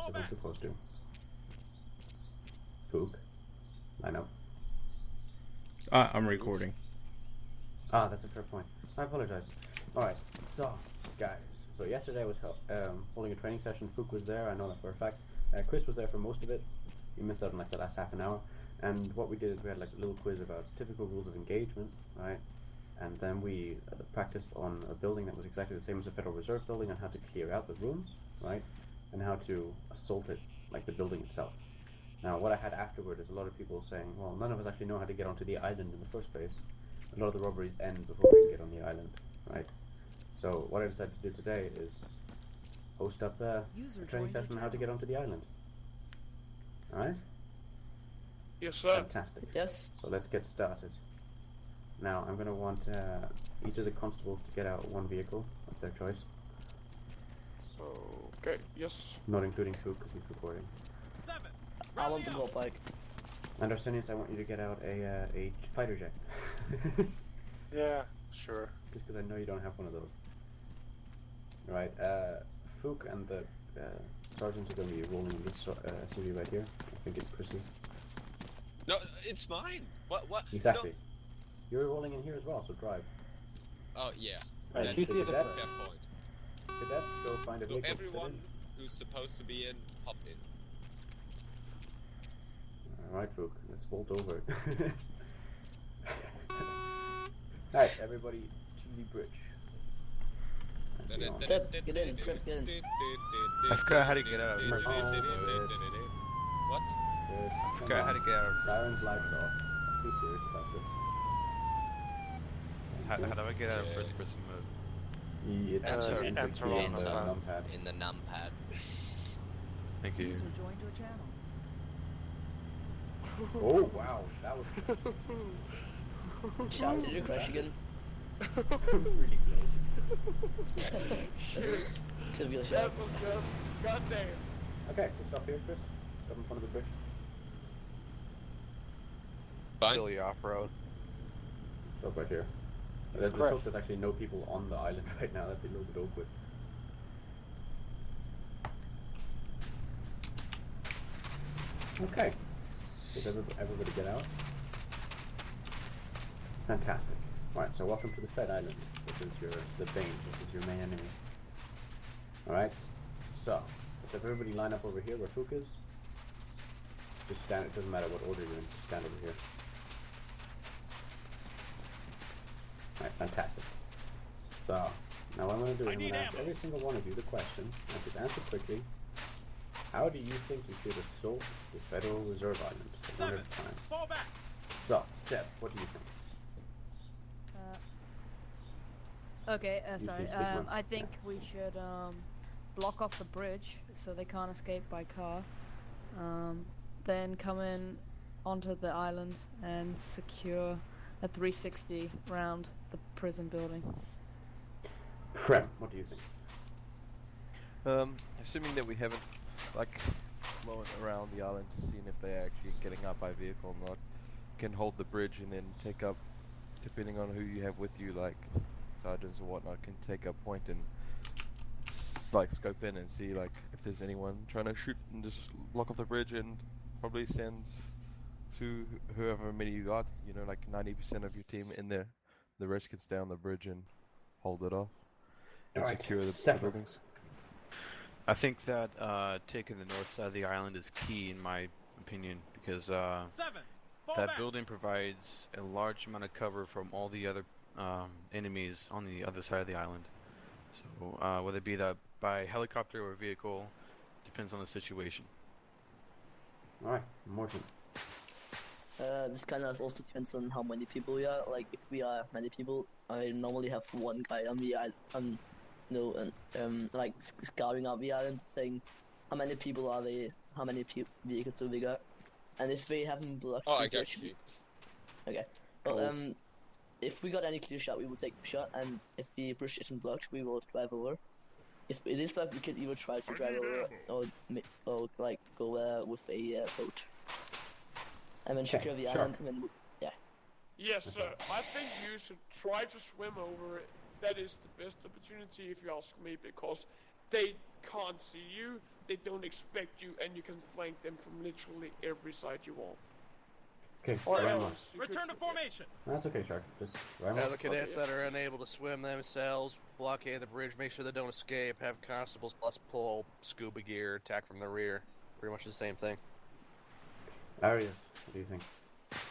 as I'm supposed to. Fook. Line up. I'm recording. Ah, that's a fair point. I apologize. Alright, so, guys. So yesterday I was holding a training session. Fook was there, I know that for a fact. Chris was there for most of it. He missed out on like the last half an hour. And what we did is we had like a little quiz about typical rules of engagement, right? And then we practiced on a building that was exactly the same as a Federal Reserve building on how to clear out the rooms, right? And how to assault it, like the building itself. Now, what I had afterward is a lot of people saying, well, none of us actually know how to get onto the island in the first place. A lot of the robberies end before we can get on the island, right? So what I decided to do today is host up a training session on how to get onto the island. Alright? Yes, sir. Fantastic. Yes. So let's get started. Now, I'm going to want each of the constables to get out one vehicle of their choice. Okay, yes. Not including Fook, because he's recording. I want to go bike. And Arsenius, I want you to get out a fighter jet. Yeah, sure. Just because I know you don't have one of those. Alright, Fook and the sergeants are going to be rolling in this SUV right here. I think it's Chris's. No, it's mine. What? Exactly. No. You're rolling in here as well, so drive. Oh yeah. Right, Then you see if fair that's- point. Cadets, go find a So vehicle to sit everyone in. who's supposed to be in, hop in. Alright, Fook, let's vault over it. Alright, everybody to the bridge. Seb, get in, Trip, get in. I forgot how to get out of first person. What? I forgot how to get out of Sirens, lights off. Let's be serious about this. How do I get out of first person mode? Enter in enter the on the numpad. in the numpad. Thank you. User joined your channel. Oh wow, that was Shout, did you crash again? really close. Typical shout. That was just goddamn. Okay, so stop here, Chris. Stop in front of the bridge. Fine. Still your off-road. Stop right here. Let's hope there's actually no people on the island right now. That'd be a little bit awkward. Okay. Did everybody get out? Fantastic. Alright, so welcome to the Fed Island. This is the Bane. This is your main enemy. Alright, so let's have everybody line up over here where Fook is. Just stand, it doesn't matter what order you're in, just stand over here. Alright, fantastic. So, now what I'm going to do is I'm going to ask every single one of you the question, and just answer quickly. How do you think you should assault the Federal Reserve Island? One at a time. Fall back. So, Seth, what do you think? Okay, You sorry. can speak one. I think we should block off the bridge so they can't escape by car. Then come in onto the island and secure a 360 round the prison building. Prem, what do you think? Assuming that we haven't flown around the island to see if they're actually getting up by vehicle or not, can hold the bridge and then take up, depending on who you have with you, like sergeants or whatnot, can take up point and scope in and see if there's anyone trying to shoot and just lock off the bridge and probably send to whoever many you got, 90% of your team in there. The rest can stay on the bridge and hold it off and Alright, secure the Sephiroth. buildings. I think that taking the north side of the island is key in my opinion because that building provides a large amount of cover from all the other enemies on the other side of the island. So whether it be that by helicopter or vehicle, depends on the situation. Alright, Morton. This kind of also depends on how many people we are. Like, if we are many people, I normally have one guy on the island, scouting out the island, saying how many people are there, how many vehicles do we got, and if they haven't blocked. Oh, I got you. Okay. Well, if we got any clear shot, we will take the shot, and if the bridge isn't blocked, we will drive over. If it is blocked, we can either try to drive over or go with a boat. And then secure the island, and then Yes, sir. I think you should try to swim over it. That is the best opportunity, if you ask me, because they can't see you. they don't expect you, and you can flank them from literally every side you want. Okay, Or very else much. you Return to could- formation. That's okay, Shark. Just very Now much. the cadets Okay. that are unable to swim themselves, blockade the bridge, make sure they don't escape, have constables plus pull, scuba gear, attack from the rear. Pretty much the same thing. Arius, what do you think?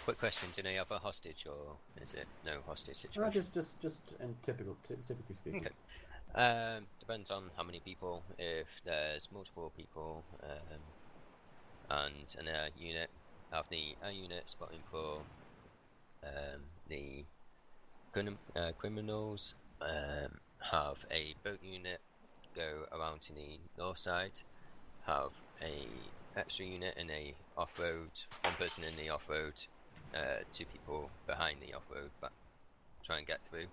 Quick question: do they have a hostage, or is it no hostage situation? Just in typically speaking. Okay. Depends on how many people. If there's multiple people, and an air unit, have the air unit spotting for the criminals. Have a boat unit go around to the north side. Have a extra unit in a off-road. One person in the off-road. 2 people behind the off-road, but try and get through.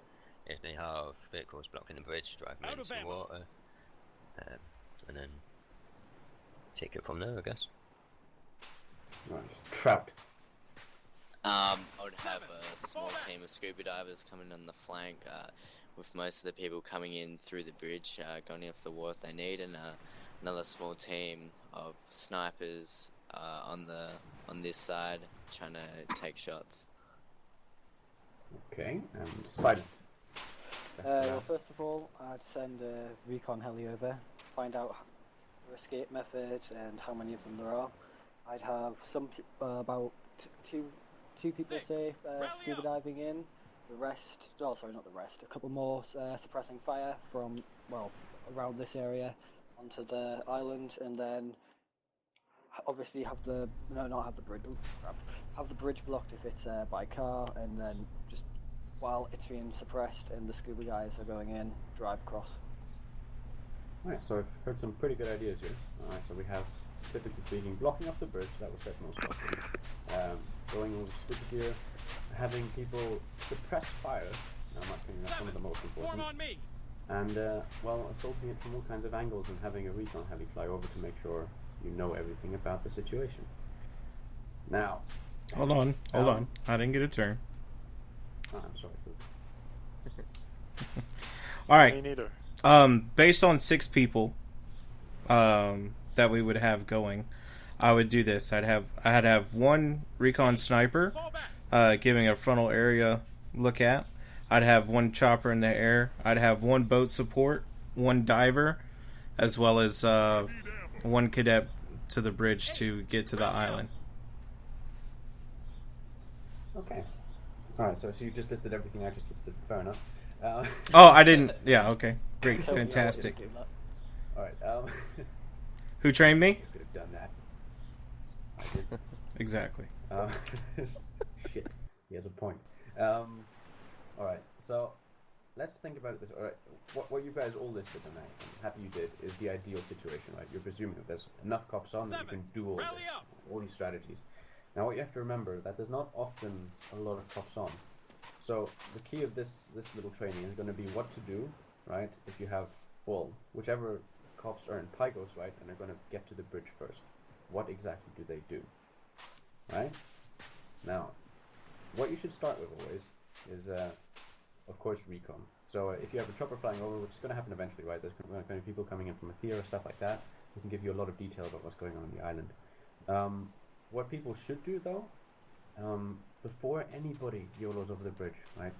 If they have vehicles blocking the bridge, drive them into the water, and then take it from there, I guess. Right. Trapped. I would have a small team of scuba divers coming on the flank, with most of the people coming in through the bridge, going in for the water they need, and another small team of snipers on this side trying to take shots. Okay, and silent. Well, first of all, I'd send a recon heli over, find out their escape method and how many of them there are. I'd have about two people say scuba diving in. The rest, oh sorry, not the rest. A couple more suppressing fire from around this area onto the island, and then obviously have the bridge blocked if it's by car, and then just while it's being suppressed and the scuba guys are going in, drive across. Alright, so I've heard some pretty good ideas here. Alright, so we have, typically speaking, blocking up the bridge, that was set most often. Going over scuba gear, having people suppress fire, now I'm not thinking that's one of the most important. Form on me. And, assaulting it from all kinds of angles and having a recon heli fly over to make sure you know everything about the situation. Now... Hold on. I didn't get a turn. Oh, I'm sorry. Alright. Me neither. Based on 6 people that we would have going, I would do this. I'd have one recon sniper giving a frontal area look at. I'd have one chopper in the air. I'd have one boat support, one diver, as well as one cadet to the bridge to get to the island. Okay. Alright, so you just listed everything I just listed. Fair enough. Oh, I didn't. Yeah, okay. Great. Fantastic. Alright, Who trained me? You could have done that. I did. Exactly. Shit. He has a point. Alright, so let's think about it this. Alright, what you guys all listed, and I'm happy you did, is the ideal situation, right? You're presuming that there's enough cops on that you can do all this, all these strategies. Now what you have to remember, that there's not often a lot of cops on. So the key of this little training is going to be what to do, right, if you have, well, whichever cops are in Pygos, right, and are going to get to the bridge first. What exactly do they do? Right? Now, what you should start with always is, of course, recon. So if you have a chopper flying over, which is going to happen eventually, right, there's going to be people coming in from a theater, stuff like that, who can give you a lot of detail about what's going on the island. What people should do, though, before anybody YOLOs over the bridge, right,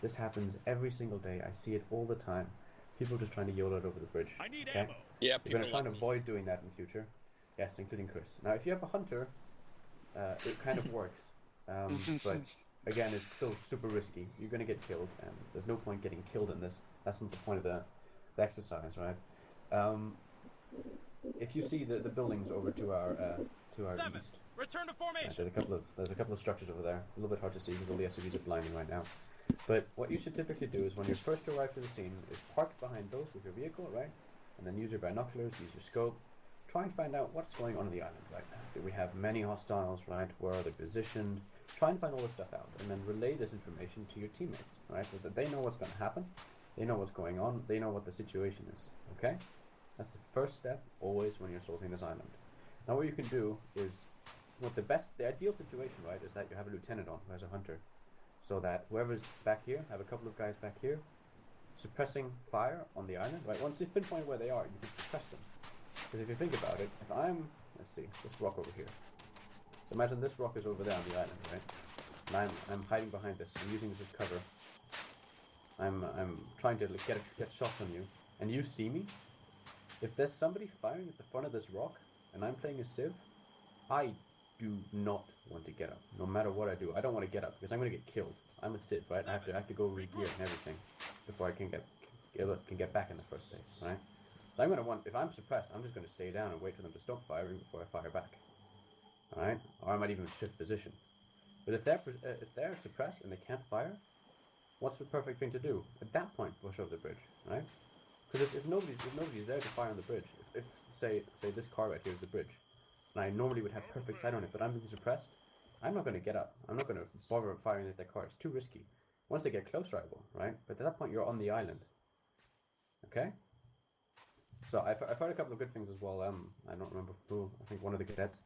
this happens every single day, I see it all the time, people just trying to YOLO it over the bridge. I need okay? ammo. Yeah, You're going to people try and like avoid doing that in future. Yes, including Chris. Now, if you have a hunter, it kind of works. But again, it's still super risky. You're going to get killed, and there's no point getting killed in this. That's not the point of the exercise, right? If you see the buildings over to our east, Return to formation. there's a couple of structures over there. It's a little bit hard to see because all the SUVs are blinding right now. But what you should typically do is when you first arrive to the scene, is park behind those with your vehicle, right? And then use your binoculars, use your scope. Try and find out what's going on the island right now. Do we have many hostiles, right? Where are they positioned? Try and find all this stuff out, and then relay this information to your teammates, right? So that they know what's going to happen, they know what's going on, they know what the situation is, okay? That's the first step, always, when you're assaulting this island. Now what you can do is, the ideal situation, right, is that you have a lieutenant on who has a hunter. So that whoever's back here, have a couple of guys back here, suppressing fire on the island, right? Once you've pinpointed where they are, you can suppress them. Because if you think about it, if I'm, let's see, this rock over here. So imagine this rock is over there on the island, right? And I'm hiding behind this. I'm using this as cover. I'm trying to like, get shots on you, and you see me. If there's somebody firing at the front of this rock, and I'm playing a Civ, I do not want to get up. No matter what I do, I don't want to get up because I'm going to get killed. I'm a Civ, right? I have to go re-gear and everything before I can get back in the first place, right? So I'm going to want, if I'm suppressed, I'm just going to stay down and wait for them to stop firing before I fire back. Alright? Or I might even shift position. But if they're suppressed and they can't fire, what's the perfect thing to do? At that point, push over the bridge, right? Because if nobody's there to fire on the bridge, if say this car right here is the bridge, and I normally would have perfect sight on it, but I'm being suppressed, I'm not going to get up. I'm not going to bother firing at that car. It's too risky. Once they get closer, I will, right? But at that point, you're on the island. Okay? So I've heard a couple of good things as well. I don't remember who. I think one of the cadets.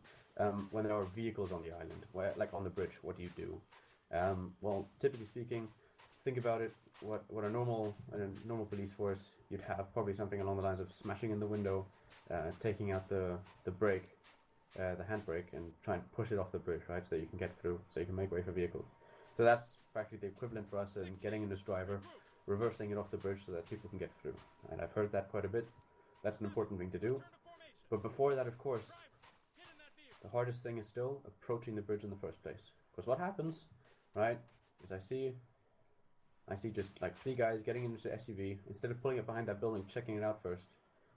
When there are vehicles on the island, like on the bridge, what do you do? Well, typically speaking, think about it. What a normal police force, you'd have probably something along the lines of smashing in the window, taking out the brake, the handbrake, and trying to push it off the bridge, right, so that you can get through, so you can make way for vehicles. So that's practically the equivalent for us in getting in this driver, reversing it off the bridge so that people can get through. And I've heard that quite a bit. That's an important thing to do. But before that, of course, the hardest thing is still approaching the bridge in the first place. Because what happens, right, is I see just like 3 guys getting into the SUV. Instead of pulling it behind that building, checking it out first,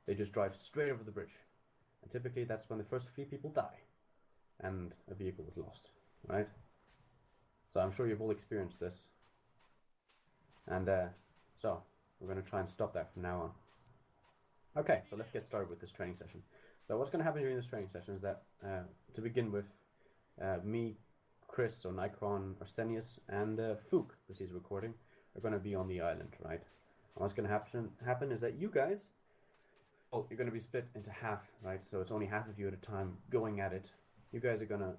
they just drive straight over the bridge. And typically that's when the first 3 people die. And a vehicle is lost, right? So I'm sure you've all experienced this. And so we're going to try and stop that from now on. Okay, so let's get started with this training session. So what's going to happen during this training session is that, to begin with, me, Chris, or Nikron, Arsenius, and Fook, because he's recording, are going to be on the island, right? And what's going to happen is that you guys, well, you're going to be split into half, right? So it's only half of you at a time going at it. You guys are going to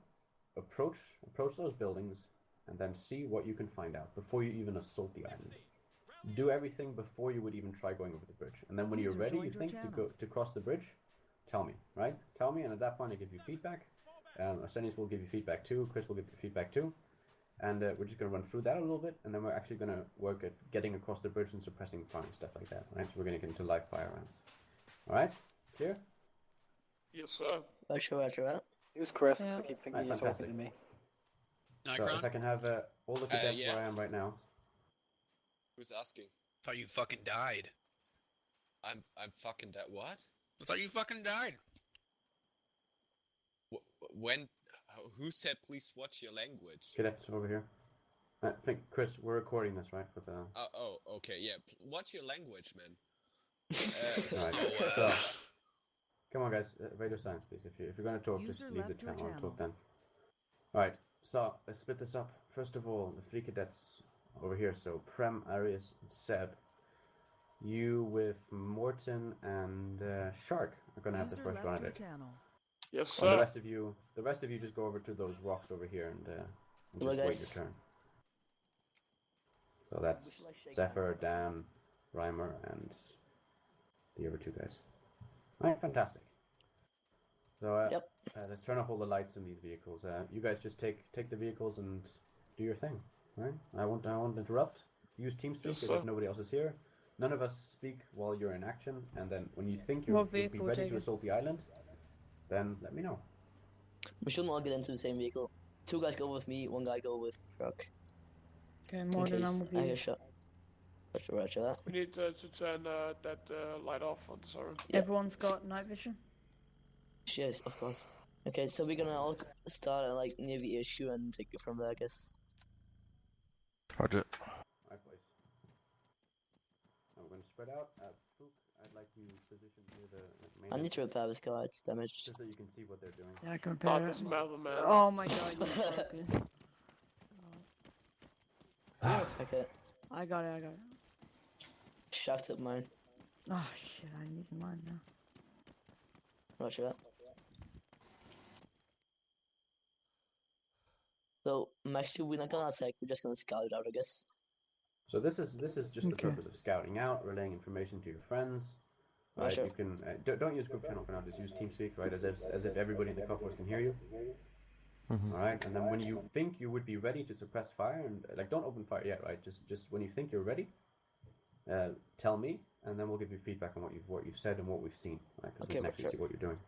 approach those buildings and then see what you can find out before you even assault the island. Do everything before you would even try going over the bridge. And then when you're ready, you think, to cross the bridge, tell me, right? Tell me, and at that point I give you feedback. Arsenius will give you feedback too, Chris will give you feedback too. And we're just going to run through that a little bit, and then we're actually going to work at getting across the bridge and suppressing fire and stuff like that, right? So we're going to get into live fire rounds. Alright? Clear? Yes, sir. Roger. Who's Chris? Yeah. I keep thinking Right, you're fantastic. talking to me. So if I can have all the cadets yeah. where I am right now. Who's asking? Thought you fucking died. I'm fucking dead. What? I thought you fucking died. When? Who said please watch your language? Cadets over here. I think, Chris, we're recording this, right? With Oh, okay, yeah. Watch your language, man. Alright, so come on, guys. Radio silence, please. If you're going to talk, just leave the channel and talk then. Alright, so let's split this up. First of all, the 3 cadets over here. So Prem, Arius, and Seb. You with Morton and Shark are going to have the first run at it. Yes, And sir. the rest of you just go over to those rocks over here and Hello, just wait guys. your turn. So that's Zephyr, Dan, Reimer, and the other 2 guys. Alright, fantastic. So let's turn off all the lights in these vehicles. You guys just take the vehicles and do your thing, right? I won't interrupt. Use TeamSpeak Yes, if nobody else is here. None of us speak while you're in action, and then when you think you'll be ready to assault the island, then let me know. We shouldn't all get into the same vehicle. 2 guys go with me, 1 guy go with Truck. Okay, more than I'm with I you. get shot. Roger that. We need to turn that light off on the siren. Everyone's got night vision? Yes, of course. Okay, so we're gonna all start at like near the issue and take it from there, I guess. Roger. Alright, boys. I'm going to spread out. Fook, I'd like you position near the main. I need to repair this car, it's damaged. Just so you can see what they're doing. Yeah, I can repair it. doesn't matter, man. Oh my god, you're so good. Okay. I got it. Shocked at mine. Oh shit, I'm using mine now. Roger that. So, actually, we're not gonna attack, we're just gonna scout it out, I guess. So this is just the purpose of scouting out, relaying information to your friends. right? sure. You can don't use group channel for now. Just use TeamSpeak, right? As if everybody in the couples can hear you. Mhm. All right, and then when you think you would be ready to suppress fire, and like don't open fire yet, right? Just when you think you're ready, tell me, and then we'll give you feedback on what you've said and what we've seen, right? Because we can actually see what you're doing.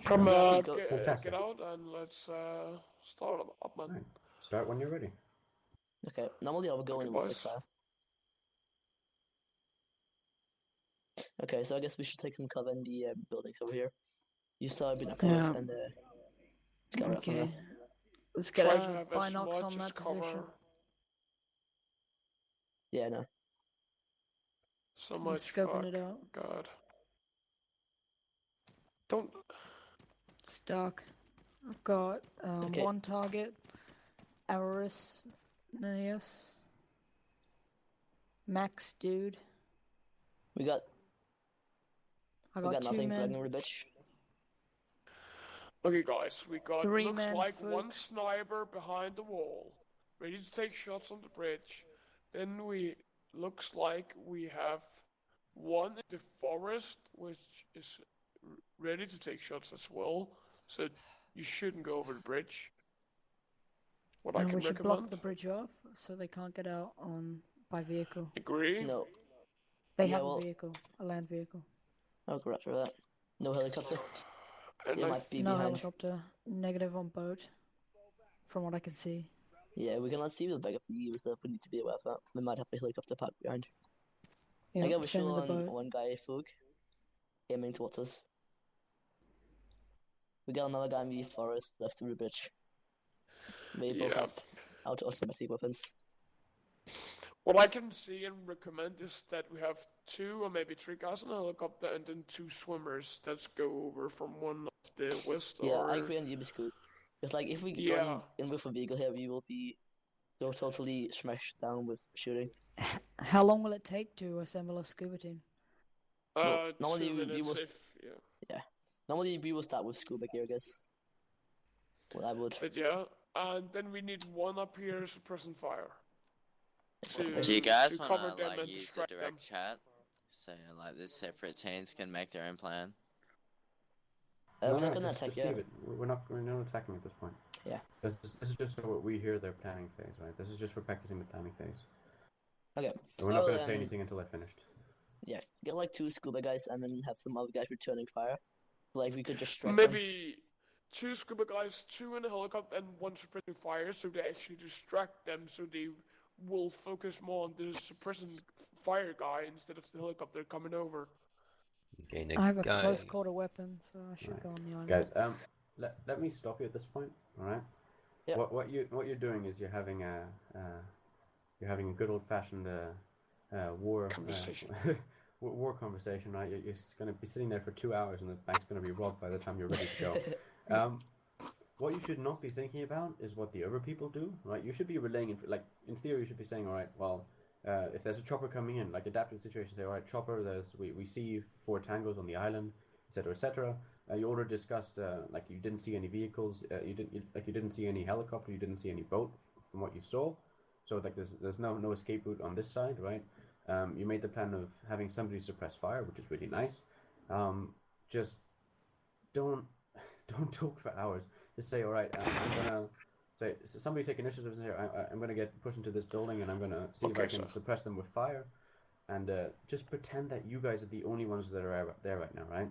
Come Fantastic. get out and let's start up, man. Right. Start when you're ready. Okay, normally I would go in with like fire. Okay, so I guess we should take some cover in the buildings over here. You saw binoculars and scout out from there. Okay. Let's get Try a to have as binocs much on as that cover. position. Yeah, no. So I'm much scoping fuck. it out. God. Don't. It's dark. I've got one target. Aorus Neos. Max dude. We got two nothing, men. pregnant with a bitch. Okay, guys, we got Three looks men like folk. one sniper behind the wall, ready to take shots on the bridge. Then looks like we have one in the forest, which is ready to take shots as well. So you shouldn't go over the bridge. What I And can we should recommend. block the bridge off so they can't get out by vehicle. Agree? No. They have a vehicle, a land vehicle. Oh, correct for that. No helicopter. And it might be no behind. Helicopter. Negative on boat. From what I can see. Yeah, we cannot see the bag of you, so we need to be aware of that. We might have a helicopter parked behind. Yeah, I got same visual with the on boat. one guy, Fug, aiming towards us. We got another guy in the forest left of the bridge. They both have automatic weapons. What I can see and recommend is that we have 2 or maybe 3 guys in a helicopter and then 2 swimmers that go over from one of the west Yeah, or... I agree on you, Biscuit. Because like, if we go in with a vehicle here, we will be so totally smashed down with shooting. How long will it take to assemble a scuba team? Normally 2 minutes we will, yeah. Normally we will start with scuba gear, I guess. Well, I would. But yeah, and then we need 1 up here suppressing fire. Do you guys to cover wanna them like and use the distract direct them. chat, so like the separate teams can make their own plan? We're not gonna attack just leave it. We're not attacking at this point. Yeah. This is just so we hear their planning phase, right? This is just for practicing the planning phase. Okay. So we're not going to say anything until I finished. Yeah, get like 2 scuba guys and then have some other guys returning fire. Like we could just strike Maybe 2 scuba guys, 2 in a helicopter, and 1 suppressing fire, so they actually distract them, so they will focus more on the suppressing fire guy instead of the helicopter coming over. Okay, I have a close quarter weapon, so I should go on the island. Guys, let me stop you at this point. All right. Yeah. What you're doing is you're having a good old fashioned war conversation. War conversation, right? You're going to be sitting there for 2 hours, and the bank's going to be robbed by the time you're ready to go. What you should not be thinking about is what the other people do, right? You should be relaying, in theory, you should be saying, all right, well, if there's a chopper coming in, like adapt to the situation, say, all right, chopper, we see 4 tangos on the island, etc., etc. You already discussed, like you didn't see any vehicles, you didn't see any helicopter, you didn't see any boat from what you saw, so like there's no escape route on this side, right? You made the plan of having somebody suppress fire, which is really nice. Just don't talk for hours. Just say, all right, I'm gonna say somebody take initiative and say, I'm gonna get pushed into this building and I'm gonna see if I can suppress them with fire, and just pretend that you guys are the only ones that are there right now, right?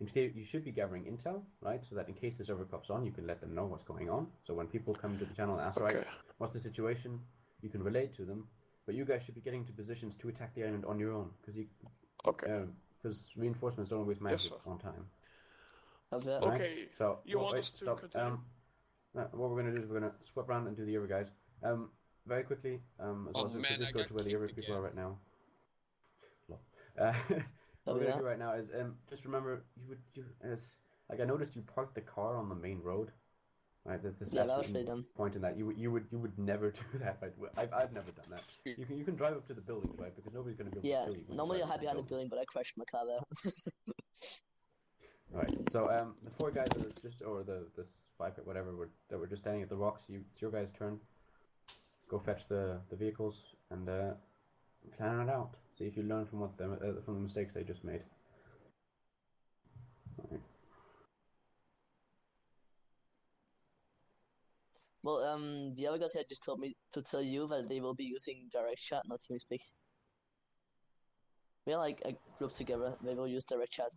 Instead, you should be gathering intel, right? So that in case this overcops on, you can let them know what's going on. So when people come to the channel and ask, right, what's the situation, you can relate to them. But you guys should be getting to positions to attack the island on your own, because reinforcements don't always manage on time. Right? Okay. So you want us to continue? What we're going to do is we're going to swap around and do the other guys. Very quickly, as well as just go to where the other people are right now. What we're going to do right now is just remember I noticed you parked the car on the main road. Right, that's that was pretty dumb. Point in that you would never do that, right? I've never done that. You can drive up to the buildings, right? Because nobody's going to be able to kill you. Yeah, normally I hide behind the building, but I crashed my car there. Right. So the 4 guys that are just, or the 5 whatever that were just standing at the rocks. It's your guys' turn. Go fetch the vehicles and plan it out. See if you learn from from the mistakes they just made. Well, the other guys here just told me to tell you that they will be using direct chat, not TeamSpeak. We're like a group together. They will use direct chat.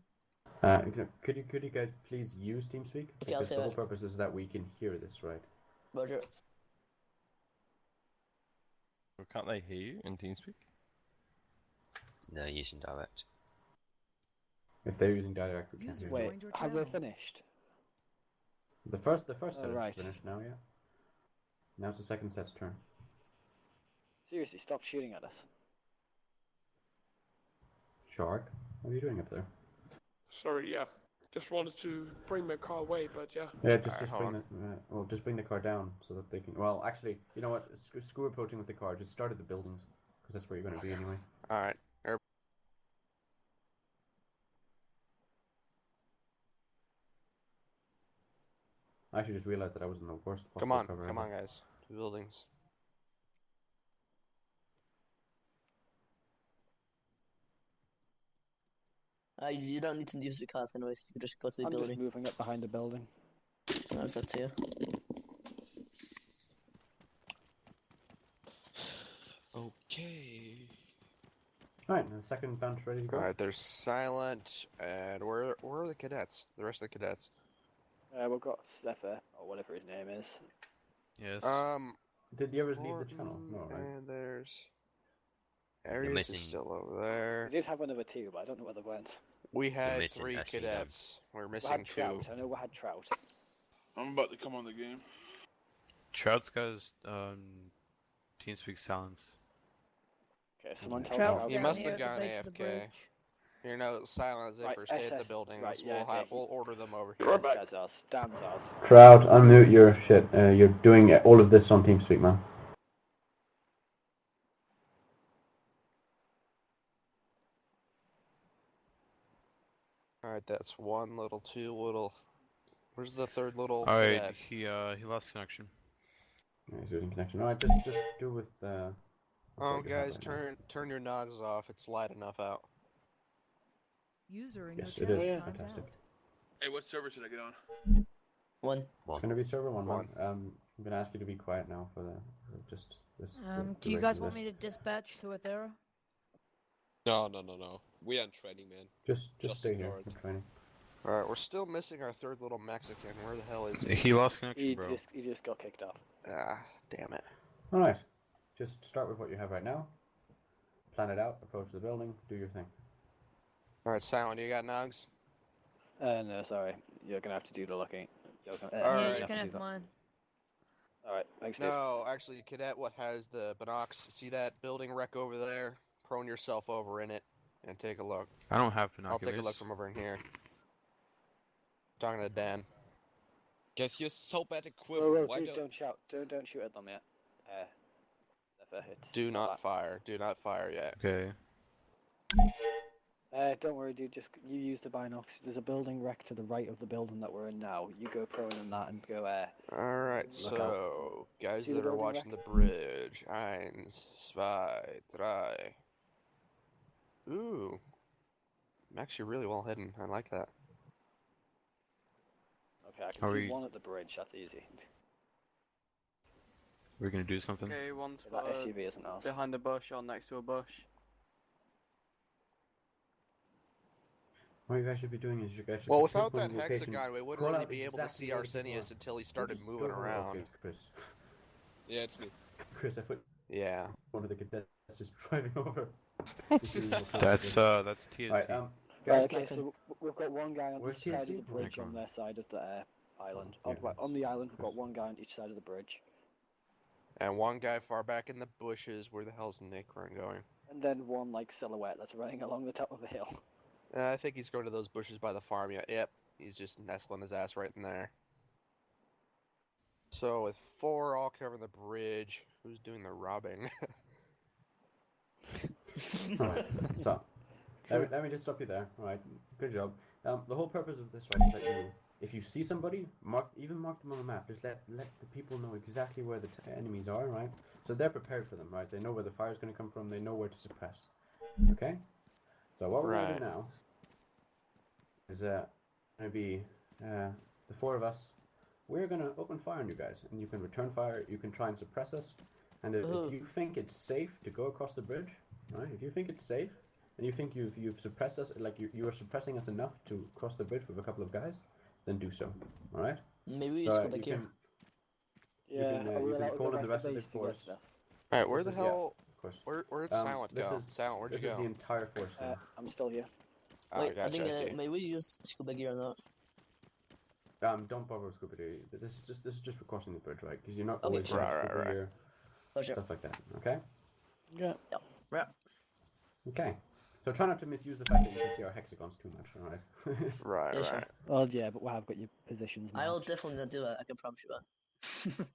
Could you guys please use TeamSpeak? Okay, I'll Because say the whole that. purpose is that we can hear this, right? Roger. Well, can't they hear you in TeamSpeak? No, using direct. If they're using direct, we can't hear. Wait, have we finished? The first set right. is finished now, yeah. Now it's the second set's turn. Seriously, stop shooting at us. Shark, what are you doing up there? Sorry, yeah. Just wanted to bring my car away, but yeah. Yeah, just bring the car down so that they can. Well, actually, you know what? Screw approaching with the car. Just start at the buildings because that's where you're going to be anyway. All right. I actually just realized that I was in the worst possible Come on, cover come ever. on, guys. Two buildings. You don't need to use the cars anyways. You can just go to the I'm building. just moving up behind the building. No, it's up to you. Okay. Alright, the second bunch ready to go. Alright, they're silent, and where are the cadets? The rest of the cadets? We've got Zephyr, or whatever his name is. Yes. Did the others leave the channel? No, right? And there's... Arius is still over there. We did have another two, but I don't know where they went. We had 3 cadets. We're missing we had 2. Trout. I know we had Trout. I'm about to come on the game. Trout's got his TeamSpeak silence. Okay, someone tell Trout's Trout. He down must here have at the gone base of the AFK. bridge. You know, silent as Right, Zipper, stay at the SS building. right, yeah, okay. We'll order them over here. This guy's ours. Dan's ours. Trout, unmute your shit. You're doing all of this on TeamSpeak, man. Alright, that's 1 little, 2 little... Where's the 3rd little Alright, cadet? he lost connection. Yeah, he's losing connection. Alright, just do with Oh, what you have guys, right now. turn your nogs off. It's light enough out. User in Yes, your it channel is. timed Fantastic. out. Hey, what server should I get on? 1. It's gonna be server one. I'm gonna ask you to be quiet now for just this. Do you guys want me to dispatch to Athera? No. We aren't training, man. Just stay ignore here it. for training. Alright, we're still missing our 3rd little Mexican. Where the hell is he? He lost connection, He bro. just got kicked off. Ah, damn it. Alright, just start with what you have right now. Plan it out, approach the building, do your thing. Alright, Silent, you got nogs? No, sorry. You're gonna have to do the looking. Yeah, you can have mine. Alright, thanks, Steve. No, actually, Cadet, what has the binocs? See that building wreck over there? Prone yourself over in it and take a look. I don't have I'll binoculars. take a look from over in here. Talking to Dan. Guys, you're so bad equipped. Whoa, Why dude, don't shout. Don't shoot at them yet. Zephyr, it's Do not fire. Do not fire yet. Okay. Don't worry, dude. Just you use the binocs. There's a building wreck to the right of the building that we're in now. You go prone in that and go Alright, Look so guys See the that are building watching wreck? the bridge. 1, 2, 3. Ooh. I'm actually really well hidden. I like that. Okay, I can Are see we- one at the bridge. That's easy. We're gonna do something. Okay, one's That SUV isn't ours. behind a bush or next to a bush. What you guys should be doing is you guys should Well, pinpoint without that a location, hexagon, we wouldn't call really out be able to exactly see where the people Arsenius are. until he Just started go moving over- around. okay, Chris. Yeah, it's me. Chris, I thought Yeah. one of the cadets just driving over. That's TSC. Right, Right, guys, okay, so we've got one guy on Where's each side of TNC? the bridge Micron. on their side of the island. Yeah. On the island, we've got one guy on each side of the bridge. And one guy far back in the bushes. Where the hell's Nick run going? And then one, like, silhouette that's running along the top of a hill. I think he's going to those bushes by the farm. Yeah, yep. He's just nestling his ass right in there. So with 4 all covering the bridge, who's doing the robbing? Alright, so let me just stop you there. Alright, good job. The whole purpose of this fight is that if you see somebody, mark them on the map. Just let the people know exactly where the enemies are, right? So they're prepared for them, right? They know where the fire's going to come from. They know where to suppress. Okay. So what we're going to do now is to be the four of us. We're going to open fire on you guys, and you can return fire. You can try and suppress us. And if you think it's safe to go across the bridge, right? If you think it's safe, and you think you've suppressed us, like you are suppressing us enough to cross the bridge with a couple of guys, then do so. All right? Maybe we just go back here. You can call in the rest of the force. Alright, where the hell? Of course. Where'd Silent go? Silent, where'd you go? This is the entire force now. I'm still here. Wait, gotcha, I think I see. maybe we use scuba gear or not. Don't bother with scuba gear. This is just for crossing the bridge, right? Because you're not Okay, always sure. using scuba gear, Gotcha. stuff like that. Okay. Yeah. Yep. Right. Okay. So try not to misuse the fact that you can see our hexagons too much, all right? Right, Yeah, sure. right. Well, yeah, but I've got your positions now. I'll definitely not do it. I can promise you that.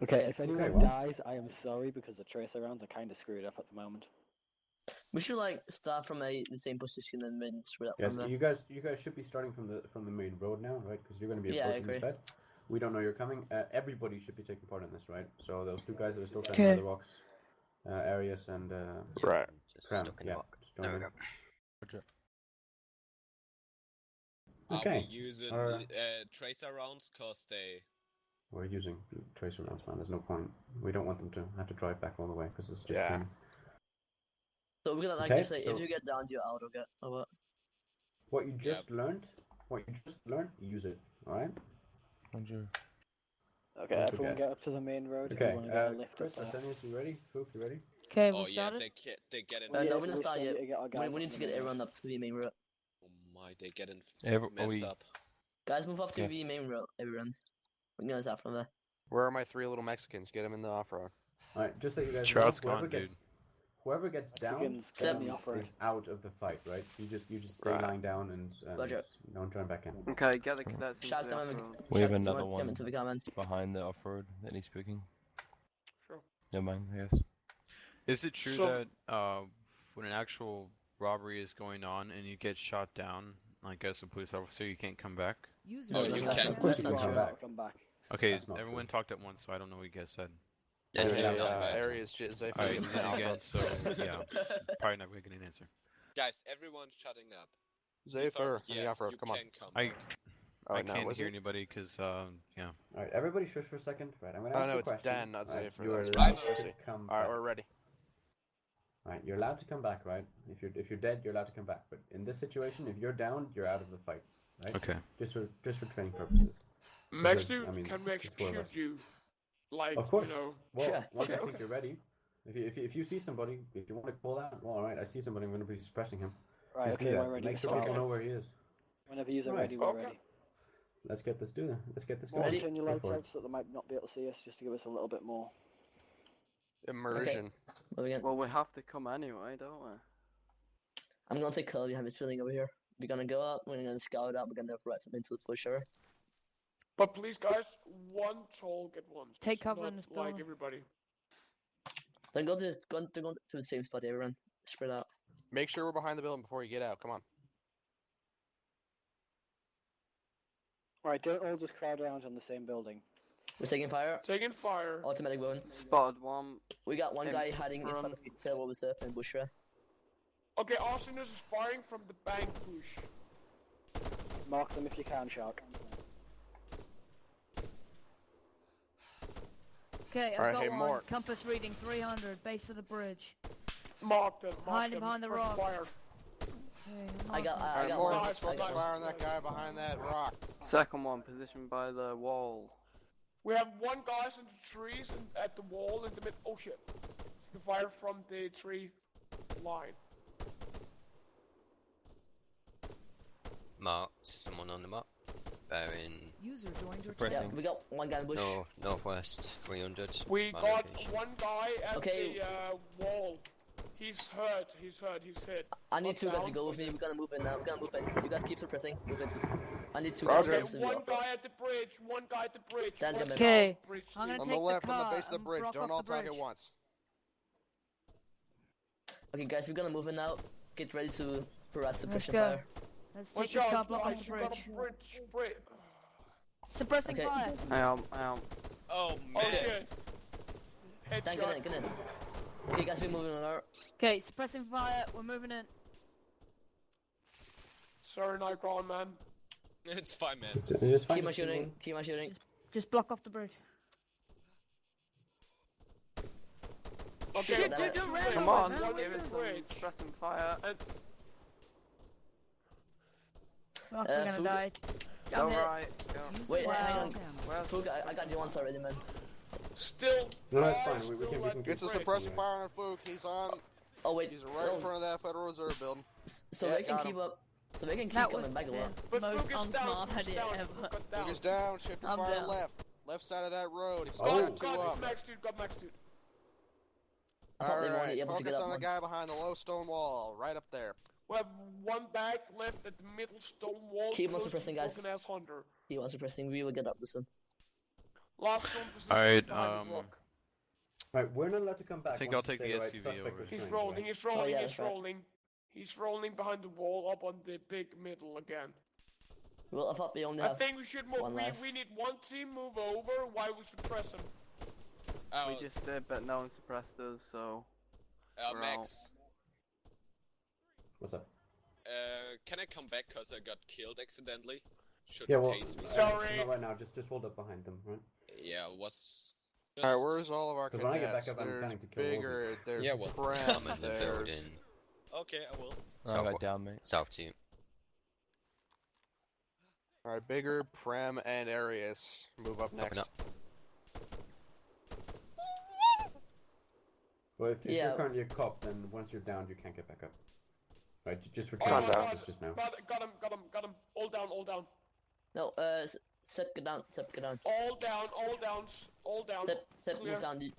Okay, if anyone well. dies, I am sorry because the tracer rounds are kind of screwed up at the moment. We should like start from the same position and then straight up Yes, from there. you guys should be starting from the main road now, right? Because you're going to be Yeah, I approaching agree. instead. We don't know you're coming. Everybody should be taking part in this, right? So those two guys that are still standing by the rocks, Arius and Right. Pram, Stuck in yeah. the rock. just join in. Are Okay. we using tracer rounds cause they... We're using tracer rounds, man. There's no point. We don't want them to have to drive back all the way because it's just. Yeah. So we're gonna like Okay, just say if so- you get down, you're out. Okay. Or what? What you just learned, use it. All right. Okay, Don't everyone forget. get up to the main road. Okay. You want to get a lift Chris, up there. Arsenius, you ready? Fook, you ready? Okay, Oh we yeah, started. they get in... No, Yeah, we didn't we start still yet. need to get our guys We up need to to the get main everyone up to the main road. Oh my, they getting Are messed we- up. Guys, move up to Yeah. the main road. Everyone. We can go start from there. Where are my three little Mexicans? Get them in the off-road. All right. Just so you guys Trout's know, gone, dude. whoever gets down Mexicans get in the off-road. is out of the fight, right? You just stay Right. lying down and Roger. don't join back in. Okay, get the cadets into Shout the them. off-road. We have Shout another them one into the comment. behind the off-road that he's speaking. Sure. Never mind, I guess. Is it true So- that when an actual robbery is going on and you get shot down, like as a police officer, you can't come back? User Oh, No, you that's can. not- Of course that's you can not come true. back. Come back. Okay, That's not everyone true. talked at once, so I don't know what you guys said. There's Yeah, no yeah, number. Areas just they Alright, then again, so yeah, probably not getting an answer. Guys, everyone's shutting up. Zephyr in Yeah, the off-road. you Come on. can come I back. Oh, I no, can't was hear it? anybody because yeah. All right, everybody shush for a second. Right, I'm going to Oh, ask no, you a it's question. Dan, not Right, Zephyr. you are That's allowed right. to come Alright, back. we're ready. Right, you're allowed to come back, right? If you're dead, you're allowed to come back. But in this situation, if you're down, you're out of the fight, right? Okay. Just for training purposes. Max Because, dude, I mean, can we it's four of execute us. you? Like, Of course. you know. Well, Sure, once sure. I think you're ready, if you see somebody, if you want to call out, well, all right, I see somebody, I'm going to be suppressing him. Right, Just do okay, that. we're ready Make to sure start. people know where he is. Whenever you're Right. ready, we're Okay. ready. Let's get this Well, going. turn your Go lights for it. out so that they might not be able to see us, just to give us a little bit more. Immersion. What we get? Well, we have to come anyway, don't we? I'm gonna take cover behind this building over here. We're gonna go up. We're gonna scout out. We're gonna write something to the pusher. But please, guys, one tall get one. Take It's cover not in this like building. everybody. Then go to the same spot. Everyone spread out. Make sure we're behind the building before you get out. Come on. Right, don't all just crowd around on the same building. We're taking fire. Taking fire. Automatic weapon. Spotted one. We got one in guy hiding in front of the tailwall reserve and busher. Okay, Arsenius is firing from the bank push. Mark them if you can, Shark. Okay, I've Alright, got hey, one. Mark. Compass reading 300, base of the bridge. Mark them. Mark Hiding them. behind the Press rocks. Fire. I got Alright, one. more Nice, focus nice. fire on that guy behind that rock. Second one positioned by the wall. We have one guy in the trees and at the wall in the mid. Oh shit! The fire from the tree line. Marked someone on the map. Bearing User joined your Yeah, suppressing. we got one guy in the bush. Northwest 300. We my got location. one guy at Okay. the wall. He's hurt. He's hit. I need Not two guys to down, go with but- me. We're gonna move in now. We're gonna move in. You guys keep suppressing. Move in. I need two guys to Okay, go to the one off-road. guy at the bridge. One guy at the bridge. Dan, one jump in. guy Okay, at the bridge, I'm gonna please. On take the left, the on car the base of the and bridge. block Don't off all the talk at bridge. once. Okay, guys, we're gonna move in now. Get ready to provide Let's suppression go. fire. Let's take Watch this car out, block on guys! the You got bridge. a bridge spray. Suppressing Okay. fire. I am. Oh Oh man. shit! Dan, get Headshot. in, get in. Okay, guys, we're moving on. Okay, suppressing fire. We're moving in. Sorry, Nightcrawler, man. It's fine, man. It's fine. Keep on shooting. Keep on shooting. Just block off the bridge. Okay, Shit, dude, don't run Come over on, it, man. give it some suppressing fire. Fuck, we're gonna Food- die. Go I'm hit. right. Go. Wait, hang on. Where's Food, the I got you once already, man. Still. No, that's fine. We can Get keep some breaking, suppressive right? fire on Fook. He's on. Oh wait, He's right in front of that Federal Reserve building. so Yeah, they can got keep him. up. So they can keep That coming was back a lot. the most unsmart idea ever. Fook is down. Shift your I'm fire down. left. Left side of that road. He's Oh. got two up. Max dude, got Max dude. I thought they were only Alright, able to get focus up on the once. guy behind the low stone wall, right up there. We have one back left at the middle stone wall. Keep on close to suppressing, guys. broken ass hunter. He wants suppressing. We will get up this one. Last stone position Alright, behind the rock. Right, we're not allowed to come back. I think once I'll you take say, the right, SUV suspect over. restrained, He's rolling, right? he's rolling, Oh, yeah, he's that's right. rolling. He's rolling behind the wall up on the big middle again. Well, I thought they only I have think we should move. one life. We need one team move over while we suppress him. We just did, but no one suppressed us, so. we're Max, What's up? can I come back cause I got killed accidentally? Should Yeah, well, tase me. not right now. Just hold up behind them, right? Yeah, was. Alright, where's all of our 'Cause when I get cadets? back up, I'm There's planning to kill all of them. bigger, there's Yeah, well, Prem, I'm in the there's... building. Okay, I will. I got down, mate. South team. Alright, bigger, Prem, and Arius. Move up next. Open up. Well, if Yeah. you're currently a cop, then once you're down, you can't get back up. Right, just for Oh, training purposes just now. got him. All down, all down. No, Sep, get down. Sep, get down. All down, all down, all down. Sep, Clear. move down.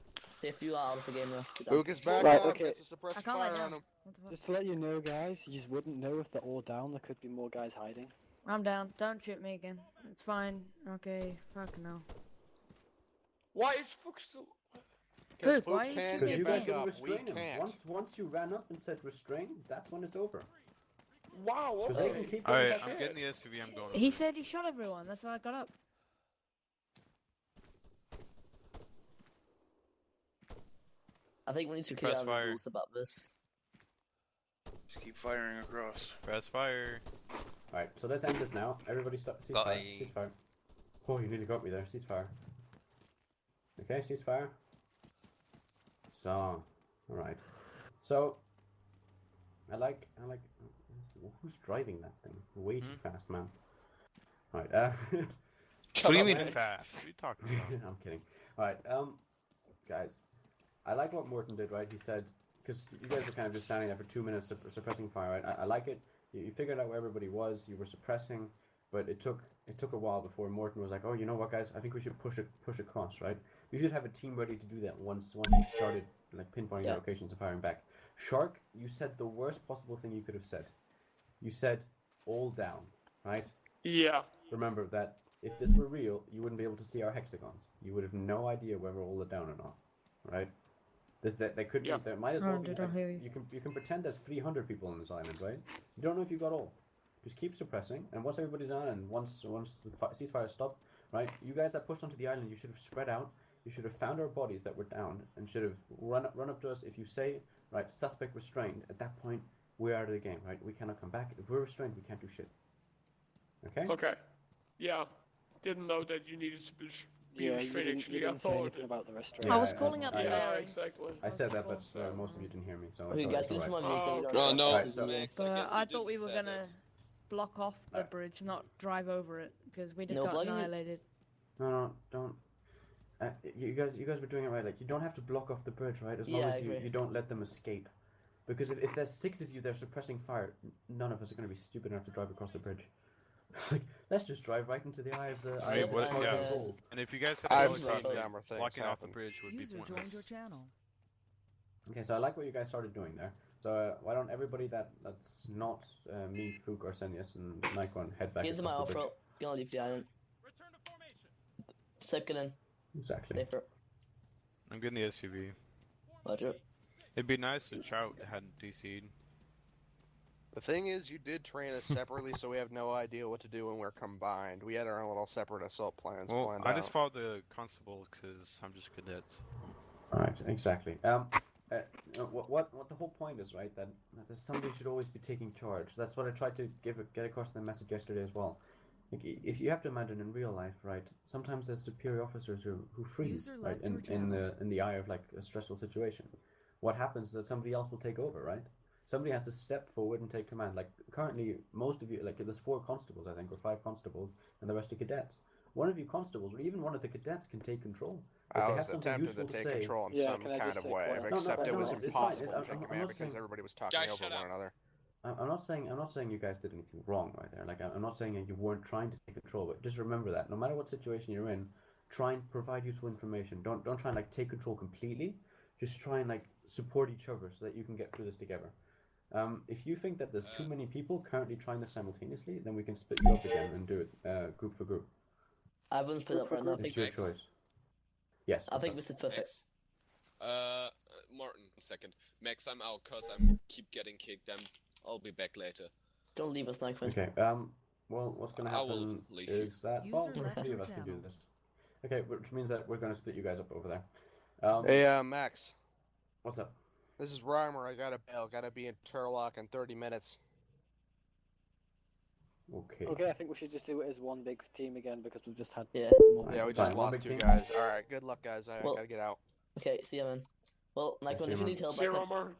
If you are out of the game now. Get down. Fook is back Right, up. okay. It's a suppressive fire on him. Just to let you know, guys, you just wouldn't know if they're all down. There could be more guys hiding. I'm down. Don't shoot me again. It's fine. Okay. Fuck no. Why is Fook still? Dude, why are you can't shooting Because me you guys again? didn't up, restrain we him. can't. Once you ran up and said restrain, that's when it's over. Wow. Because they Okay. can keep doing Alright, that I'm shit. getting the SUV, I'm going. He said he shot everyone. That's why I got up. I think we need to clear Press out the fire. rules about this. Just keep firing across. Press fire. Alright, so let's end this now. Everybody stop. Got Ceasefire. a- Ceasefire. Oh, you nearly got me there. Ceasefire. Okay, ceasefire. So, alright. So, I like. Who's driving that thing? Way too fast, man. Alright, What do you mean fast? What are you talking about? I'm kidding. Alright, guys. I like what Morton did, right? He said, because you guys were kind of just standing there for 2 minutes suppressing fire, right? I like it. You figured out where everybody was. You were suppressing, but it took a while before Morton was like, oh, you know what, guys? I think we should push across, right? You should have a team ready to do that once you started like pinpointing Yeah. locations and firing back. Shark, you said the worst possible thing you could have said. You said all down, right? Yeah. Remember that if this were real, you wouldn't be able to see our hexagons. You would have no idea whether we're all down or not, right? There could be. Yeah. There might as well be. Did I hear you? You can pretend there's 300 people on this island, right? You don't know if you got all. Just keep suppressing, and once everybody's on, and once the ceasefire stopped, right? You guys that pushed onto the island, you should have spread out. You should have found our bodies that were down, and should have run up to us. If you say, right, suspect restrained, at that point we're out of the game, right? We cannot come back. If we're restrained, we can't do shit. Okay. Okay. Yeah. Didn't know that you needed to be Yeah, you restrained. didn't, Actually, you I didn't say thought. anything about the restraint. I was calling out the Yeah, bearings. exactly. I said that, but most of you didn't hear me. So Okay, it's guys, all do some right. on me. Oh, we okay. don't- No, Right, so- Max. But guess I you thought we didn't were said gonna it. block off the bridge, not drive over it, because we just No, got blocking it- annihilated. No, don't. You guys were doing it right. Like, you don't have to block off the bridge, right? As long Yeah, I as you agree. don't let them escape. Because if there's 6 of you, they're suppressing fire. None of us are going to be stupid enough to drive across the bridge. It's like, let's just drive right into the eye of the I mean, what, smoking yeah. hole. And if you guys I've had seen a dumber things blocking off the happen. bridge would be User joined pointless. your channel. Okay, so I like what you guys started doing there. So why don't everybody that's not me, Fook, or Senius, and Nikon head back Into my across the bridge. off-road. Gonna leave the island. Sep, get in. Exactly. Stay for I'm getting the SUV. Roger. It'd be nice if Trout hadn't DC'd. The thing is, you did train us separately, so we have no idea what to do when we're combined. We had our own little separate assault plans Well, planned I out. just followed the constable because I'm just cadets. Alright, exactly. what the whole point is, right? That somebody should always be taking charge. That's what I tried to get across in the message yesterday as well. Like, if you have to imagine in real life, right? Sometimes there's superior officers who freeze, User right? left In your the eye of like a stressful situation. What happens is that somebody else will take over, right? Somebody has to step forward and take command. Like currently, most of you, like there's 4 constables, I think, or 5 constables, and the rest are cadets. One of you constables, or even one of the cadets, can take control. If I they was have something attempting useful to take say, control in Yeah, some can I kind just of say way, quiet? except it was it's fine. impossible to take I'm command not because saying. everybody was talking Guys, over shut one up. another. I'm not saying you guys did anything wrong right there. Like I'm not saying that you weren't trying to take control, but just remember that no matter what situation you're in, try and provide useful information. Don't try and like take control completely. Just try and like support each other so that you can get through this together. If you think that there's too many people currently trying this simultaneously, then we can split you up again and do it group for group. I wouldn't split up right now. It's your choice. Yes. I think this is perfect. Martin, 1 second. Max, I'm out cause I'm keep getting kicked. I'll be back later. Don't leave us, Nyquin. Okay. Well, what's gonna I will happen leave is you. that User the left 3 of your us can do channel. this. Okay, which means that we're gonna split you guys up over there. Hey, Max. What's up? This is Reimer. I gotta bail. Gotta be in Turlock in 30 minutes. Okay. Okay, I think we should just do it as one big team again because we've just had. Yeah. Yeah, we Fine, just one lost big 2 team. guys. Alright, good luck, guys. I Well- gotta get out. Okay, see ya, man. Well, Nyquin, see if you, you man. need help, See you, I can... Romer.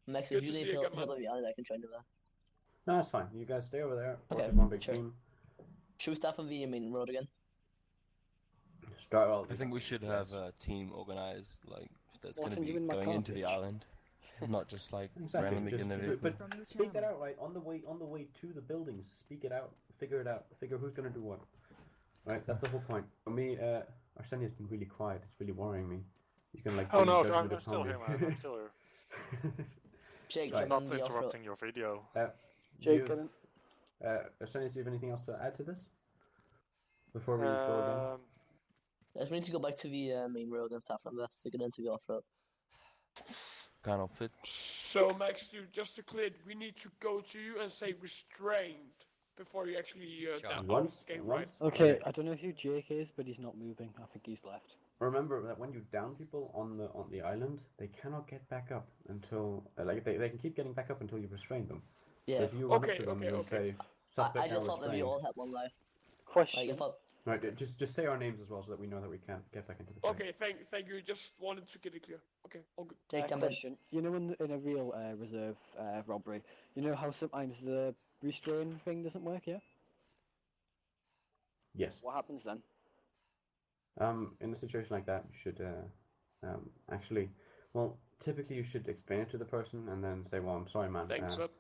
Max, Good if you to need see you help again, on the island, I can join you there. No, it's fine. You guys stay over there. Work Okay, as one big sure. team. Should we start from the main road again? Start. Well, I think we should have a team organized, like that's What, going to and be you in my going into the cartridge? island, not just like Exactly. randomly Just, getting a but vehicle. From your speak that channel. out, right? On the way to the buildings, speak it out. Figure it out. Figure who's gonna do what. Right. That's the whole point. For me, Arsenia's been really quiet. It's really worrying me. He's gonna like. Oh bring no, judgment I'm still upon here, me. man. I'm still here. Jake, Right. jump Not in the off-road. interrupting your video. Jake, Arsenia, do you have anything else to add to this? Before we go again? Yes, we need to go back to the main road and start from there to get into the off-road. Kind of fit. So, Max, just to clear, we need to go to you and say restrained before you actually down Once- escape, once- right? Okay, I don't know who Jake is, but he's not moving. I think he's left. Remember that when you down people on the island, they cannot get back up until like they can keep getting back up until you restrain them. Yeah. So if you run up Okay, to them okay, and okay. say suspect I just now thought that we restrained. all had one life. Question. Like, I thought... Right, just say our names as well so that we know that we can't get back into the train. Okay, thank you. Just wanted to get it clear. Okay, all good. Jake, jump in. Question. You know, in a real reserve robbery, you know how sometimes the restrain thing doesn't work, yeah? Yes. What happens then? In a situation like that, you should actually, well, typically you should explain it to the person and then say, "Well, I'm sorry, man." Thanks, up.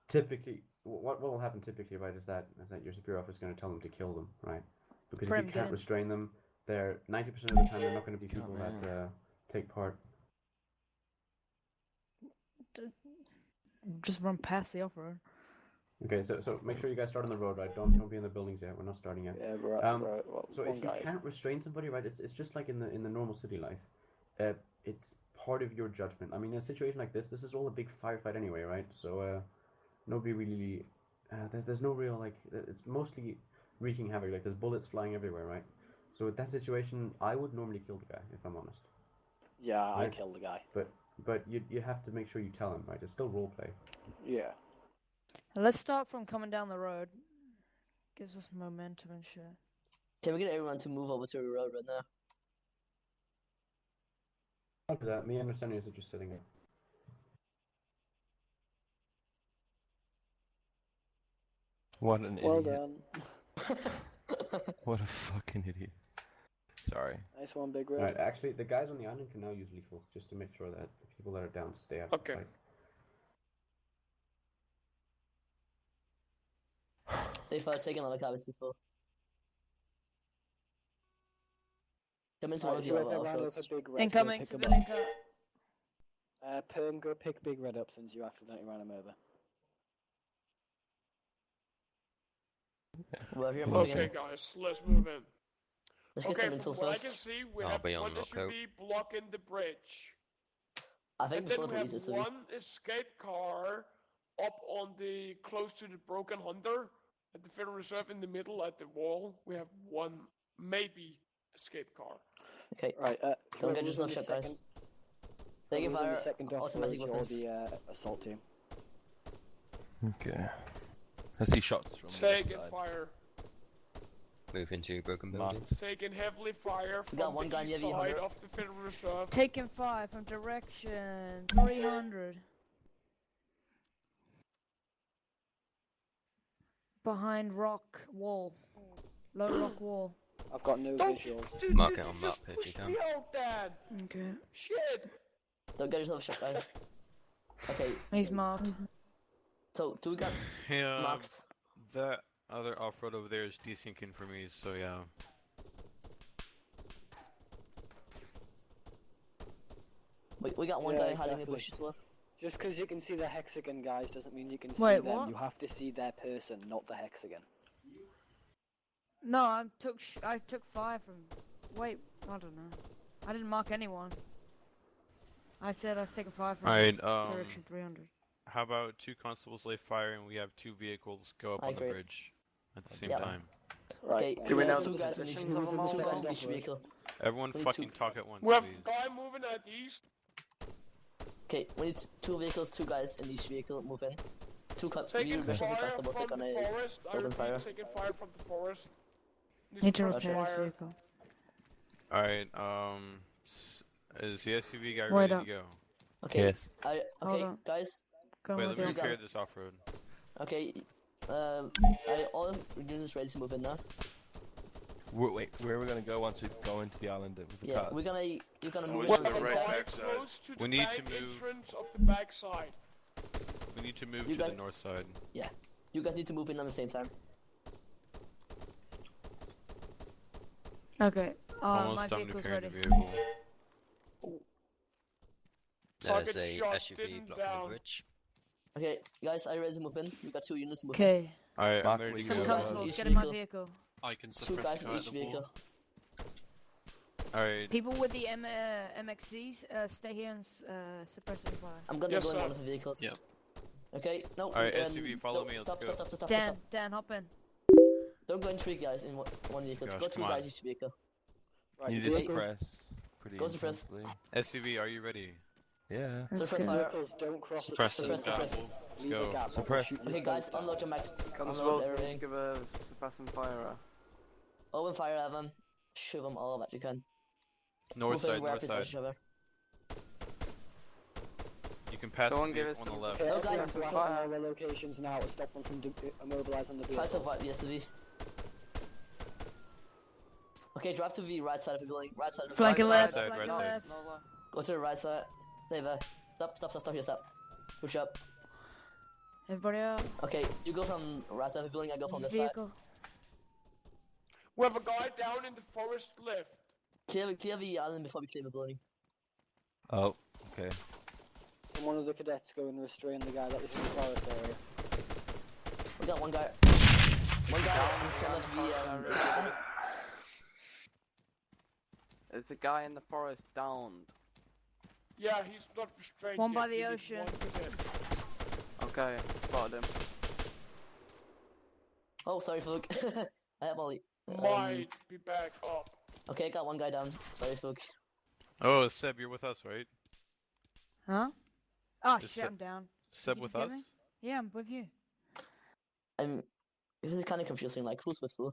Typically, what will happen typically, right, is that your superior officer is going to tell them to kill them, right? Because Prim, if you get can't in. restrain them, they're 90% of the time they're not going to be people that take part. Just run past the off-road. Okay, so make sure you guys start on the road, right? Don't be in the buildings yet. We're not starting yet. Yeah, we're at the road. Well, So one if you guy is- can't restrain somebody, right, it's just like in the normal city life. It's part of your judgment. I mean, in a situation like this is all a big firefight anyway, right? So nobody really, there's no real like, it's mostly wreaking havoc. Like there's bullets flying everywhere, right? So with that situation, I would normally kill the guy if I'm honest. Yeah, I Right? killed the guy. But you have to make sure you tell him, right? It's still roleplay. Yeah. Let's start from coming down the road. Gives us momentum and shit. Can we get everyone to move over to the road right now? After that, me and Arsenius are just sitting here. What an Well idiot. done. What a fucking idiot. Sorry. Nice one, Big Red. Right, actually, the guys on the island can now use lethals just to make sure that the people that are down stay out. Okay. Of the fight. Say if I take another car, this is full. Come into one of your whoever other ran over off-roads. Big Red, go Incoming pick him civilian up. car. Perm, go pick Big Red up since you accidentally ran him over. Well, you're Okay, guys, let's move in. Let's get Okay, them from intel what I first. can see, we I'll have be on one lookout. SUV blocking the bridge. I think And before then the we police have SUV. one escape car up on the close to the broken Hunter at the Federal Reserve in the middle at the wall. We have one maybe escape car. Okay. Right, Don't whoever get was yourself in shot, the guys. second- They can Who's in fire the second automatic offload or weapons. the assault team? Okay. I see shots from the Taking side. fire. Move into broken Marked. buildings. Taking heavily fire We got from one guy the near east the side 100. of the Federal Reserve. Taking 5 from direction 300. Behind rock wall. Low rock wall. I've got no visuals. Mark it on map if you Push can. me out, Dad. Okay. Shit. Don't get yourself shot, guys. Okay. He's marked. So, do we got Yeah, marks? that other off-road over there is desyncing for me, so yeah. We got one Yeah, guy hiding in the exactly. bushes as well. Just because you can see the hexagon, guys, doesn't mean you can Wait, see them. what? You have to see their person, not the hexagon. No, I took 5 from. Wait, I don't know. I didn't mark anyone. I said I was taking 5 from Alright, direction 300. how about 2 constables lay fire and we have 2 vehicles go up I on agree. the bridge at the same Yep. time? Okay, Do we know two the guys in each, positions of them all? two guys in each vehicle. Everyone We need fucking two- talk at once, We have please. a guy moving at east. Okay, we need 2 vehicles, 2 guys in each vehicle. Move in. 2 Taking Russian fire constables from take on the a forest. I open repeat, fire. taking fire from the forest. Need to Disperse repair this fire. vehicle. Alright, is the SUV guy Wait ready up. to go? Okay. Yes. Okay, on. guys. Go Wait, with let me it. repair this off-road. Okay. Are all units ready to move in now? Wait, where are we gonna go once we go into the island with the Yeah, cars? you're gonna Oh, move it's in on at the the right same time. backside. Close to the We need back to move. entrance of the backside. We need to move You to the guys- north side. Yeah. You guys need to move in at the same time. Okay. my Almost done vehicle's repairing ready. the vehicle. There's Target a shot, SUV didn't blocking down. the bridge. Okay, guys, are you ready to move in? We got 2 units to move in. Okay. Alright, I'm Mark, ready we to Some go. Each constables, get in my vehicle. vehicle. I can 2 suppress guys the in guy each at the wall. vehicle. Alright, People with the MXCs, stay here and suppress the fire. I'm gonna Yes, go in sir. one of the vehicles. Yep. Okay, no. Alright, SUV, follow me, let's stop, go. Stop. Dan, hop in. Don't go in 3 guys in one vehicle. Gosh, Go 2 come guys on. each vehicle. You need to vehicles- suppress pretty Go suppress. intensely. SUV, are you ready? Yeah. Let's Suppress go. fire. Vehicles don't cross the Suppress street. it. Suppress. Let's Leave a go. gap. Suppress. Shoot Okay, these guys, boats down. unload your max. Unload Constables, need to everything. give a suppressing fire. Open fire at them. Shoot them all that you can. North Move in side, where north opposite side. each other. You can pass Someone the give vehicle us on the some- left. Okay, No, everyone guys, blast fire. on all their locations now to stop them from immobilizing the Try vehicles. to avoid the SUV. Okay, drive to the right side of the building. Right side of the Flanking building. left, side, flanking right side. left. Go to the right side. Stay there. Stop here, stop. Push up. Everybody out. Okay, you go from right side of the building, I go from This this side. vehicle. We have a guy down in the forest left. Clear the island before we clear the building. Oh, okay. And one of the cadets go and restrain the guy that was in the forest area. We got one guy. One guy in front of the There's a guy in the forest downed. Yeah, he's not restrained One yet. by the He did ocean. one cadet. Okay, spotted him. Oh, sorry, Fluke. I have Molly. Might be back up. Okay, got one guy down. Sorry, Fluke. Oh, Seb, you're with us, right? Huh? Oh Is shit, Seb- I'm down. Seb You with just us? get me? Yeah, I'm with you. This is kind of confusing. Like, who's with who?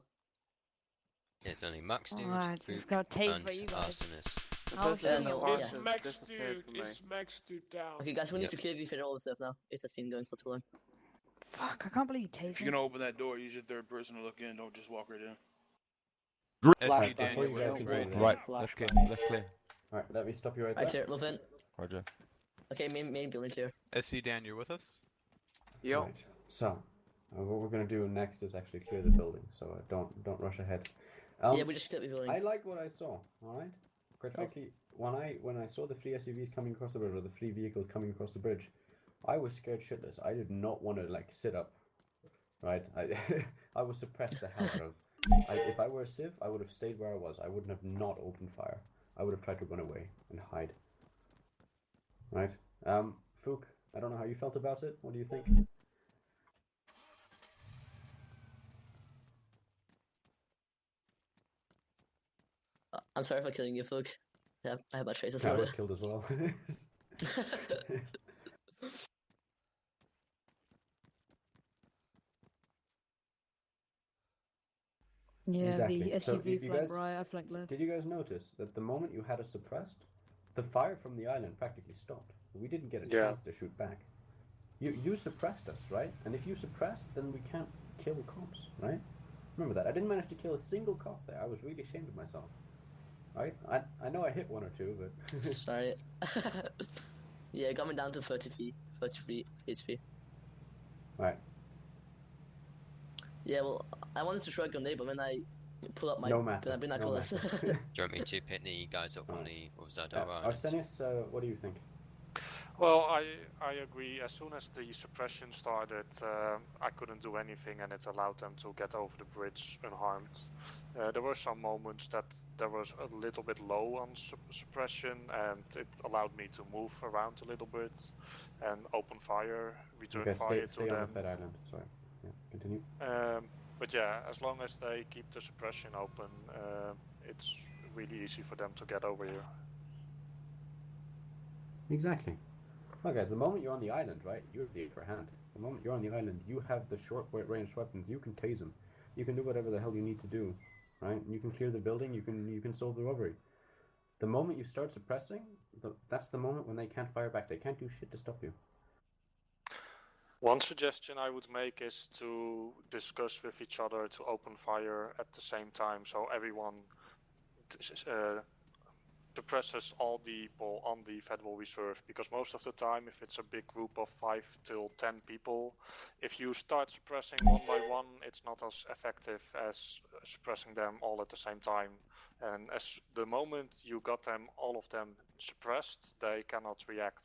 It's only Max Dude, Alright, just Fook, got tased and by you guys. Arsonist. The I'll person show in the you. forest It's has Max disappeared dude. from me. It's Max dude down. Okay, guys, we need Yep. to clear the federal stuff now. If that's been going for too long. Fuck, I can't believe you tased If me. you're gonna open that door, use your third person to look in. Don't just walk right in. SC Flashback, Dan, before you're you with go us, to right? the- Right, Flashback. left clear. Alright, let me stop you right Right there. here, move in. Roger. Okay, main building clear. SC Dan, you're with us? Yo. Right. So, what we're gonna do next is actually clear the building. So don't rush ahead. Yeah, we just cleared the building. I like what I saw. All right. Quite frankly, when I saw the 3 SUVs coming across the bridge, or the 3 vehicles coming across the bridge, I was scared shitless. I did not want to like sit up. Right. I was suppressed the hell out of. If I were a civ, I would have stayed where I was. I wouldn't have not opened fire. I would have tried to run away and hide. Right. Fook, I don't know how you felt about it. What do you think? I'm sorry for killing you, Fluke. Yeah, I have my traces I about was it. killed as well. Yeah, Exactly. the So SUV you flanked guys, right, I flanked left. did you guys notice that the moment you had us suppressed, the fire from the island practically stopped? We didn't get a Yeah. chance to shoot back. You suppressed us, right? And if you suppress, then we can't kill cops, right? Remember that. I didn't manage to kill a single cop there. I was really ashamed of myself. Right? I know I hit one or two, but... Sorry. Yeah, it got me down to 33 HP. Right. Yeah, well, I wanted to shotgun there, but when I pull up my No matter. binoculars. Do you want me to pick the guys up on the other side of our island? Arsenius, what do you think? Well, I agree. As soon as the suppression started, I couldn't do anything, and it allowed them to get over the bridge unharmed. There were some moments that there was a little bit low on suppression, and it allowed me to move around a little bit and open fire, return fire stay to on them. the Fed Island. Sorry. Yeah, continue. But yeah, as long as they keep the suppression open, it's really easy for them to get over here. Exactly. Well, guys, the moment you're on the island, right, you have the upper hand. The moment you're on the island, you have the short-range weapons. You can tase them. You can do whatever the hell you need to do, right? You can clear the building. You can solve the robbery. The moment you start suppressing, that's the moment when they can't fire back. They can't do shit to stop you. One suggestion I would make is to discuss with each other to open fire at the same time, so everyone suppresses all the people on the Federal Reserve, because most of the time, if it's a big group of 5 till 10 people, if you start suppressing one by one, it's not as effective as suppressing them all at the same time. And as the moment you got them, all of them suppressed, they cannot react.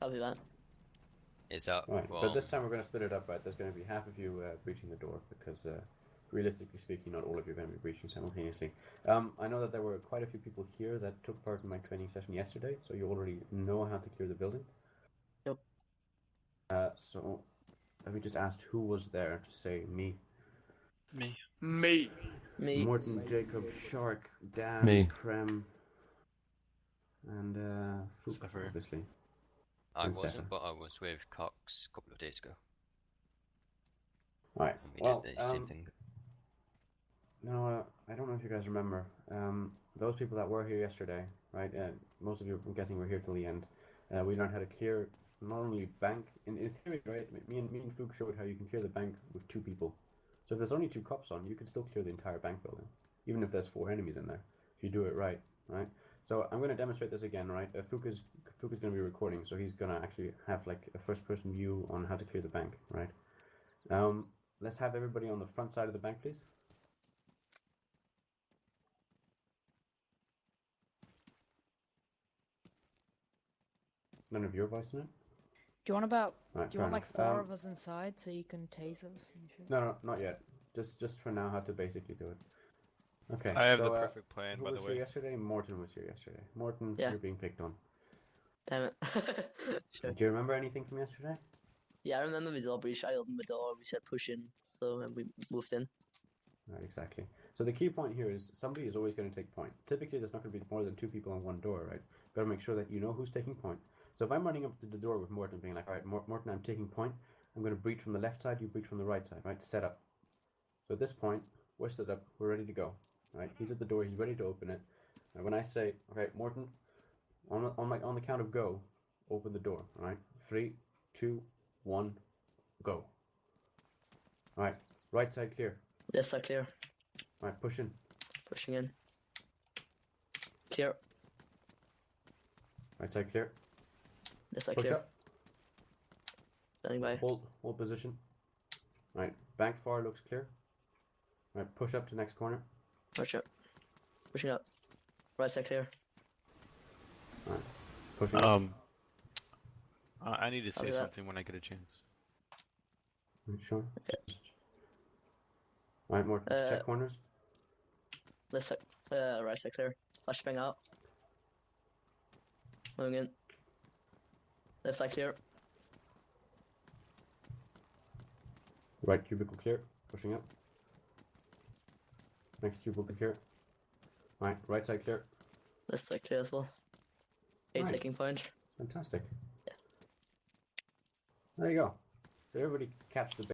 Copy that. Is that right? well, But this time we're going to split it up, right? There's going to be half of you breaching the door because, realistically speaking, not all of you are going to be breaching simultaneously. I know that there were quite a few people here that took part in my training session yesterday, so you already know how to clear the building. Yep. So let me just ask who was there to say me. Me. Me. Morton, Jacob, Shark, Dan, Me. Krem, and Fook, Suffer. obviously. I And wasn't, Sefer. but I was with Cox a couple of days ago. Alright, And we well, did the same thing. No, I don't know if you guys remember. Those people that were here yesterday, right? Most of you, I'm guessing, were here till the end. We learned how to clear not only bank in theory, right? Me and Fook showed how you can clear the bank with 2 people. So if there's only 2 cops on, you can still clear the entire bank building, even if there's 4 enemies in there. If you do it right? So I'm going to demonstrate this again, right? Fook is going to be recording, so he's going to actually have like a first-person view on how to clear the bank, right? Let's have everybody on the front side of the bank, please. None of your voice in it? Do you want about? Right, Do you want fair like enough. 4 of us inside so you can tase us and shit? No, not yet. Just for now, how to basically do it. Okay. I have so, the perfect plan, who by the was way. here yesterday? Morton was here yesterday. Morton, Yeah. you're being picked on. Damn it. Sure. Do you remember anything from yesterday? Yeah, I remember the door breach. I opened the door, we said push in, so and we moved in. Right, exactly. So the key point here is somebody is always going to take point. Typically, there's not going to be more than 2 people on one door, right? Better make sure that you know who's taking point. So if I'm running up to the door with Morton being like, all right, Morton, I'm taking point. I'm going to breach from the left side, you breach from the right side, right? Set up. So at this point, we're set up, we're ready to go, right? He's at the door, he's ready to open it. And when I say, okay, Morton, on the count of go, open the door, all right? 3, 2, 1, go. All right, right side clear. Left side clear. All right, push in. Pushing in. Clear. Right side clear. Left side Push clear. up. Standing by. Hold position. Right, bank far looks clear. Right, push up to next corner. Push up. Pushing up. Right side clear. Right, pushing up. I need to say Copy that. something when I get a chance. Right, sure. Right, more check corners. Left side, right side clear. Flashbang out. Moving in. Left side clear. Right cubicle clear. Pushing up. Next cubicle clear. Right side clear. Left side clear as well. 8 Right. taking point. Fantastic. There you go. So everybody catch the